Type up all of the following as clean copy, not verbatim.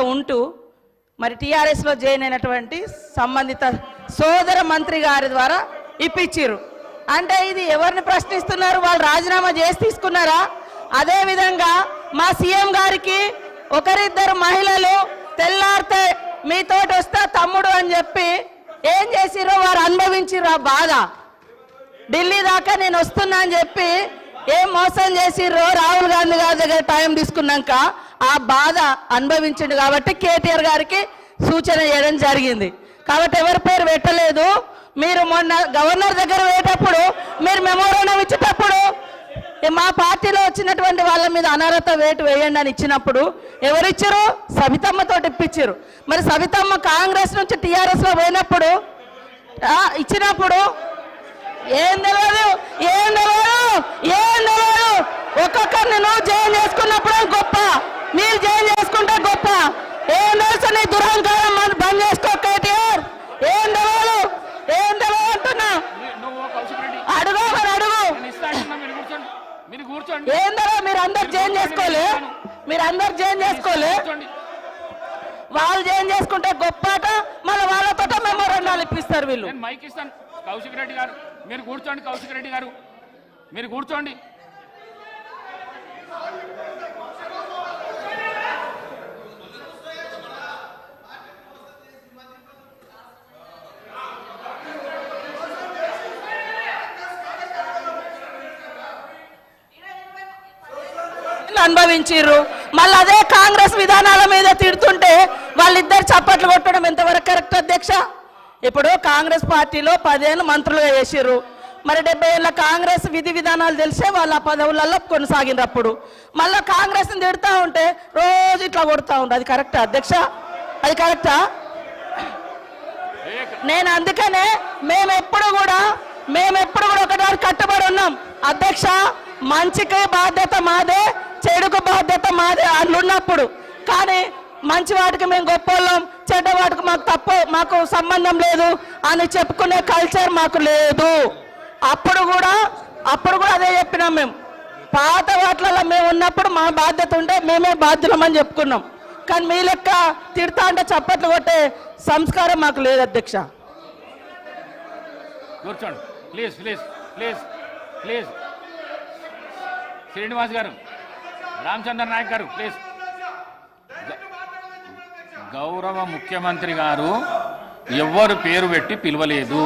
మంత్రిగా ఉంటూ మరి టీఆర్ఎస్లో జాయిన్ అయినటువంటి సంబంధిత సోదర మంత్రి గారి ద్వారా ఇప్పించారు. అంటే ఇది ఎవరిని ప్రశ్నిస్తున్నారు? వాళ్ళు రాజీనామా చేసి తీసుకున్నారా? అదేవిధంగా మా సీఎం గారికి ఒకరిద్దరు మహిళలు తెల్లారితే మీతోటి వస్తా తమ్ముడు అని చెప్పి ఏం చేసిరో వారు అనుభవించిర్రు. ఆ బాధ ఢిల్లీ దాకా నేను వస్తున్నా అని చెప్పి ఏం మోసం చేసిర్రో రాహుల్ గాంధీ గారి దగ్గర టైం తీసుకున్నాక ఆ బాధ అనుభవించిండు. కాబట్టి కేటీఆర్ గారికి సూచన చేయడం జరిగింది. కాబట్టి ఎవరి పేరు పెట్టలేదు. మీరు మొన్న గవర్నర్ దగ్గర పోయేటప్పుడు మీరు మెమోరాండం ఇచ్చేటప్పుడు మా పార్టీలో వచ్చినటువంటి వాళ్ళ మీద అనర్హత వేటు వేయండి అని ఇచ్చినప్పుడు ఎవరిచ్చారు? సబితమ్మతో ఇప్పించారు. మరి సబితమ్మ కాంగ్రెస్ నుంచి టీఆర్ఎస్లో పోయినప్పుడు ఇచ్చినప్పుడు ఏం తెలియదు, ఏం తెలియదు, ఏం తెలియదు. ఒక్కొక్కరిని నువ్వు జాయిన్ చేసుకున్నప్పుడు గొప్ప, మీరు జాయిన్ చేసుకుంటే గొప్ప. ఏం తెలుసు నీ దురహంకారం బంద్ చేసుకో కేటీఆర్. ఏం తెలియదు, ఏం తెలియదు అంటున్నా. అడుగు మరి అడుగు. ఏం తెలియదు? మీరు అందరు జాయిన్ చేసుకోలే, మీరు అందరు జాయిన్ చేసుకోలే. వాళ్ళు జాయిన్ చేసుకుంటే గొప్పట, మళ్ళీ వాళ్ళతో మెమోరాండాలు ఇప్పిస్తారు వీళ్ళు. మైక్ ఇస్తాను. కౌశిక్ రెడ్డి గారు మీరు కూర్చోండి. కౌశిక్ రెడ్డి గారు మీరు కూర్చోండి. అనుభవించిర్రు. మళ్ళీ అదే కాంగ్రెస్ విధానాల మీద తిడుతుంటే వాళ్ళిద్దరు చప్పట్లు కొట్టడం ఎంతవరకు కరెక్ట్ అధ్యక్ష? ఇప్పుడు కాంగ్రెస్ పార్టీలో 10 ఏళ్ళు మంత్రులుగా చేసిర్రు. మరి 70 ఏళ్ళ కాంగ్రెస్ విధి విధానాలు తెలిసే వాళ్ళ పదవులలో కొనసాగినప్పుడు మళ్ళీ కాంగ్రెస్ని తిడుతూ ఉంటే రోజు ఇట్లా కొడుతూ ఉంటారు. అది కరెక్టా అధ్యక్ష? అది కరెక్టా? నేను అందుకనే మేమెప్పుడు కూడా ఒకటి కట్టుబడి ఉన్నాం అధ్యక్ష. మంచికి బాధ్యత మాదే, చెడుకు బాధ్యత మాదే అట్లున్నప్పుడు. కానీ మంచి వాటికి మేము గొప్పవాళ్ళం, చెడ్డ వాటికి మాకు సంబంధం లేదు అని చెప్పుకునే కల్చర్ మాకు లేదు. అప్పుడు కూడా అదే చెప్పినాం. మేము పాత వాటిలలో మేము ఉన్నప్పుడు మా బాధ్యత ఉంటే మేమే బాధ్యులమని చెప్పుకున్నాం. కానీ మీ లెక్క తిడతా అంటే చప్పట్లు కొట్టే సంస్కారం మాకు లేదు అధ్యక్ష. కూర్చోండి please please please please. Srinivas గారు, రామచంద్ర నాయక్ గారు ప్లీజ్. గౌరవ ముఖ్యమంత్రి గారు ఎవ్వరు పేరు పెట్టి పిలవలేదు.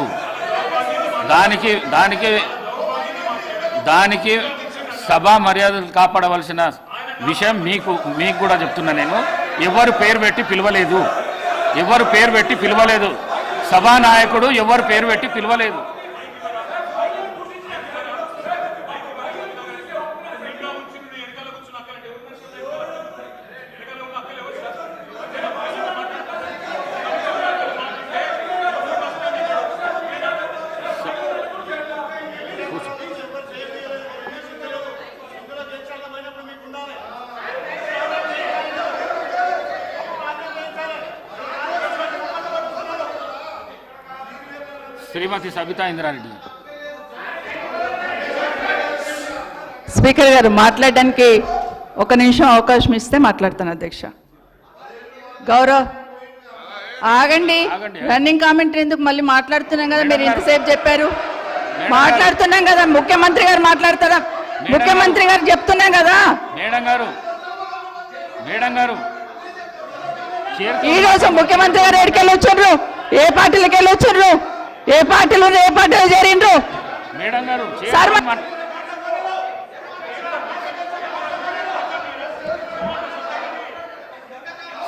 దానికి సభా మర్యాదలు కాపాడవలసిన విషయం మీకు కూడా చెప్తున్నా. నేను ఎవరు పేరు పెట్టి పిలవలేదు, ఎవరు పేరు పెట్టి పిలవలేదు. సభానాయకుడు ఎవరు పేరు పెట్టి పిలవలేదు. శ్రీమతి సబితా ఇంద్రారెడ్డి. స్పీకర్ గారు మాట్లాడడానికి 1 నిమిషం అవకాశం ఇస్తే మాట్లాడతాను అధ్యక్ష. గౌరవ్ ఆగండి. రన్నింగ్ కామెంటరీ ఎందుకు? మళ్ళీ మాట్లాడుతున్నాం కదా, మీరు ఇంతసేపు చెప్పారు. మాట్లాడుతున్నాం కదా, ముఖ్యమంత్రి గారు మాట్లాడతారా? ముఖ్యమంత్రి గారు చెప్తున్నాం కదా. మేడం గారు ఈ రోజు ముఖ్యమంత్రి గారు ఎక్కడికి వెళ్ళి వచ్చారు? ఏ పార్టీలకు వెళ్ళి వచ్చారు? ఏ పార్టీలో చేరిండ్రు? సార్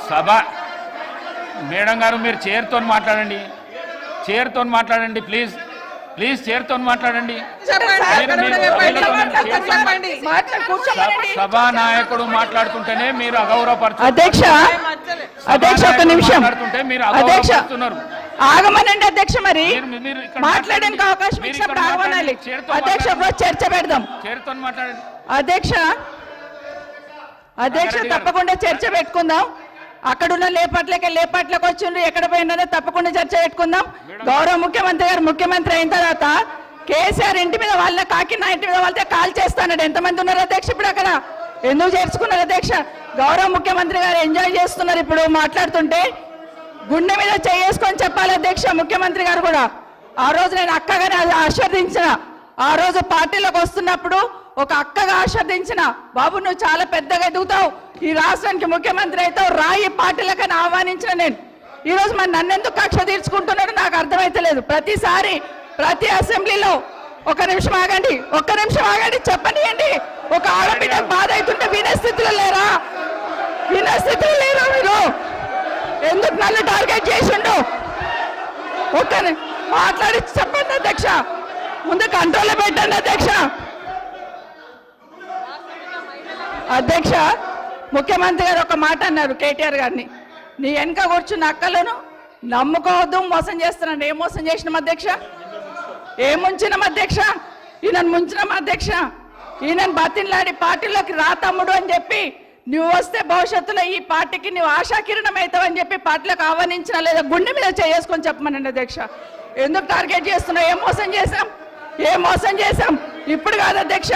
సభ మేడం గారు మీరు చైర్తో మాట్లాడండి, ప్లీజ్ ప్లీజ్ చైర్తో మాట్లాడండి. సభానాయకుడు మాట్లాడుతుంటేనే మీరు అగౌరవపరుస్తున్నారు. అధ్యక్ష 1 నిమిషం అగౌరవపరుస్తున్నారు. ఆగమనండి అధ్యక్ష. మరి మాట్లాడడానికి అవకాశం ఇచ్చినప్పుడు ఆగమనాలి అధ్యక్ష. చర్చ పెడదాం. చైర్తో మాట్లాడండి అధ్యక్ష. తప్పకుండా చర్చ పెట్టుకుందాం. అక్కడున్న లేపాట్లకు వచ్చిండ్రు, ఎక్కడ పోయిందో తప్పకుండా చర్చ పెట్టుకుందాం. గౌరవ ముఖ్యమంత్రి గారు ముఖ్యమంత్రి అయిన తర్వాత కేసీఆర్ ఇంటి మీద వాళ్ళ కాకినా ఇంటి మీద వాళ్ళతో కాల్ చేస్తానడు. ఎంతమంది ఉన్నారు అధ్యక్ష ఇప్పుడు అక్కడ? ఎందుకు చేర్చుకున్నారు అధ్యక్ష? గౌరవ ముఖ్యమంత్రి గారు ఎంజాయ్ చేస్తున్నారు ఇప్పుడు మాట్లాడుతుంటే. గుండె మీద చేసుకొని చెప్పాలి అధ్యక్ష. ముఖ్యమంత్రి గారు కూడా ఆ రోజు నేను అక్కగానే ఆశీర్వదించిన, ఆ రోజు పార్టీలోకి వస్తున్నప్పుడు ఒక అక్కగా ఆశీర్వదించిన, బాబు నువ్వు చాలా పెద్దగా ఎదుగుతావు, ఈ రాష్ట్రానికి ముఖ్యమంత్రి అవుతావు, రాయి పార్టీలకని ఆహ్వానించిన నేను. ఈ రోజు మరి నన్నెందుకు కక్ష తీర్చుకుంటున్నాడు నాకు అర్థమైతలేదు. ప్రతిసారి ప్రతి అసెంబ్లీలో ఒక్క నిమిషం ఆగండి చెప్పనియండి. ఒక ఆడబిడ్డకు బాధ అవుతుంటే వినే స్థితిలో లేరా? వినే స్థితిలో లేరా మీరు? ఎందుకు నన్ను టార్గెట్ చేసిండు? మాట్లాడి చెప్పండి అధ్యక్ష. ముందు కంట్రోల్లో పెట్టండి అధ్యక్ష. అధ్యక్ష, ముఖ్యమంత్రి గారు ఒక మాట అన్నారు కేటీఆర్ గారిని, నీ వెనక కూర్చున్న అక్కలను నమ్ముకోవద్దు, మోసం చేస్తున్నాను. ఏం మోసం చేసినాం అధ్యక్ష? ఏం ముంచినాం అధ్యక్ష? ఈయనను ముంచినాం అధ్యక్ష. ఈయనను బతిన్లాడి పార్టీలోకి రా తమ్ముడు అని చెప్పి, నువ్వు వస్తే భవిష్యత్తులో ఈ పార్టీకి నువ్వు ఆశాకిరణం అవుతావు అని చెప్పి పార్టీలోకి ఆహ్వానించినా లేదా గుండె మీద చేసుకొని చెప్పమనండి అధ్యక్ష. ఎందుకు టార్గెట్ చేస్తున్నావు? ఏం మోసం చేశాం? ఇప్పుడు కాదు అధ్యక్ష,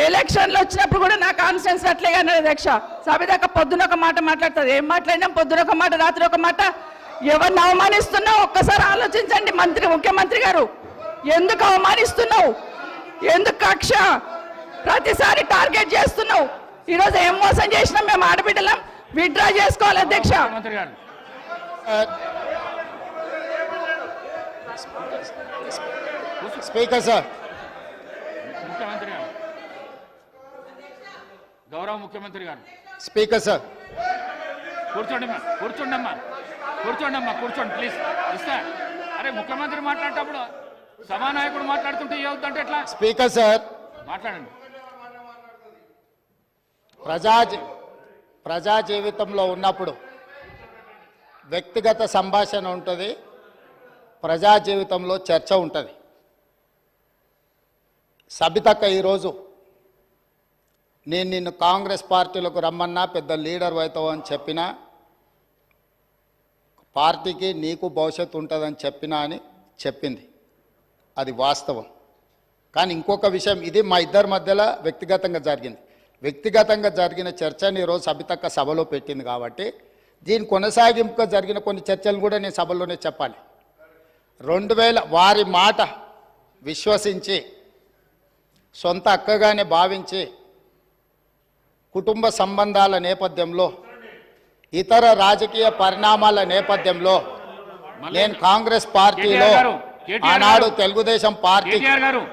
ఎలక్షన్లు వచ్చినప్పుడు కూడా నా కాన్ఫిడెన్స్ అట్లే అన్నారు అధ్యక్ష. సభ పొద్దున ఒక మాట మాట్లాడుతుంది. ఏం మాట్లాడినాం? పొద్దున ఒక మాట, రాత్రి ఒక మాట. ఎవరిని అవమానిస్తున్నావు ఒక్కసారి ఆలోచించండి ముఖ్యమంత్రి గారు. ఎందుకు అవమానిస్తున్నావు? ఎందుకు కక్ష? ప్రతిసారి టార్గెట్ చేస్తున్నావు. ఈరోజు ఏం మోసం చేసినాం? మేము ఆడబిడ్డలం విత్డ్రా చేసుకోవాలి అధ్యక్ష. స్పీకర్ సార్, ముఖ్యమంత్రి గారు, గౌరవ ముఖ్యమంత్రి గారు. స్పీకర్ సార్, కూర్చోండి ప్లీజ్. ఇస్తా. అరే ముఖ్యమంత్రి మాట్లాడేటప్పుడు సభానాయకుడు మాట్లాడుతుంటే ఏవుతుంటే ఎట్లా? స్పీకర్ సార్, మాట్లాడండి. ప్రజా జీవితంలో ఉన్నప్పుడు వ్యక్తిగత సంభాషణ ఉంటుంది, ప్రజా జీవితంలో చర్చ ఉంటుంది. సబితక్క ఈరోజు నేను నిన్ను కాంగ్రెస్ పార్టీలోకి రమ్మన్నా పెద్ద లీడర్ అవుతావు అని చెప్పినా, పార్టీకి నీకు భవిష్యత్తు ఉంటుందని చెప్పినా అని చెప్పింది. అది వాస్తవం. కానీ ఇంకొక విషయం, ఇది మా ఇద్దరి మధ్యలో వ్యక్తిగతంగా జరిగిన చర్చని ఈరోజు సబితక్క సభలో పెట్టింది కాబట్టి దీని కొనసాగింపుగా జరిగిన కొన్ని చర్చలు కూడా నేను సభలోనే చెప్పాలి. 2000 వారి మాట విశ్వసించి సొంత అక్కగానే భావించి కుటుంబ సంబంధాల నేపథ్యంలో ఇతర రాజకీయ పరిణామాల నేపథ్యంలో నేను కాంగ్రెస్ పార్టీలో ఆనాడు తెలుగుదేశం పార్టీ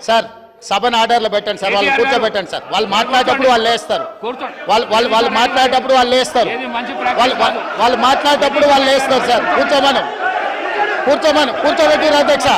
సార్ సభను ఆర్డర్లో పెట్టండి సార్, వాళ్ళు కూర్చోబెట్టండి సార్. వాళ్ళు మాట్లాడేటప్పుడు వాళ్ళు లేస్తారు, వాళ్ళు మాట్లాడేటప్పుడు వాళ్ళు లేస్తారు, వాళ్ళు మాట్లాడేటప్పుడు వాళ్ళు లేస్తారు సార్. కూర్చోబెట్టిరు అధ్యక్ష.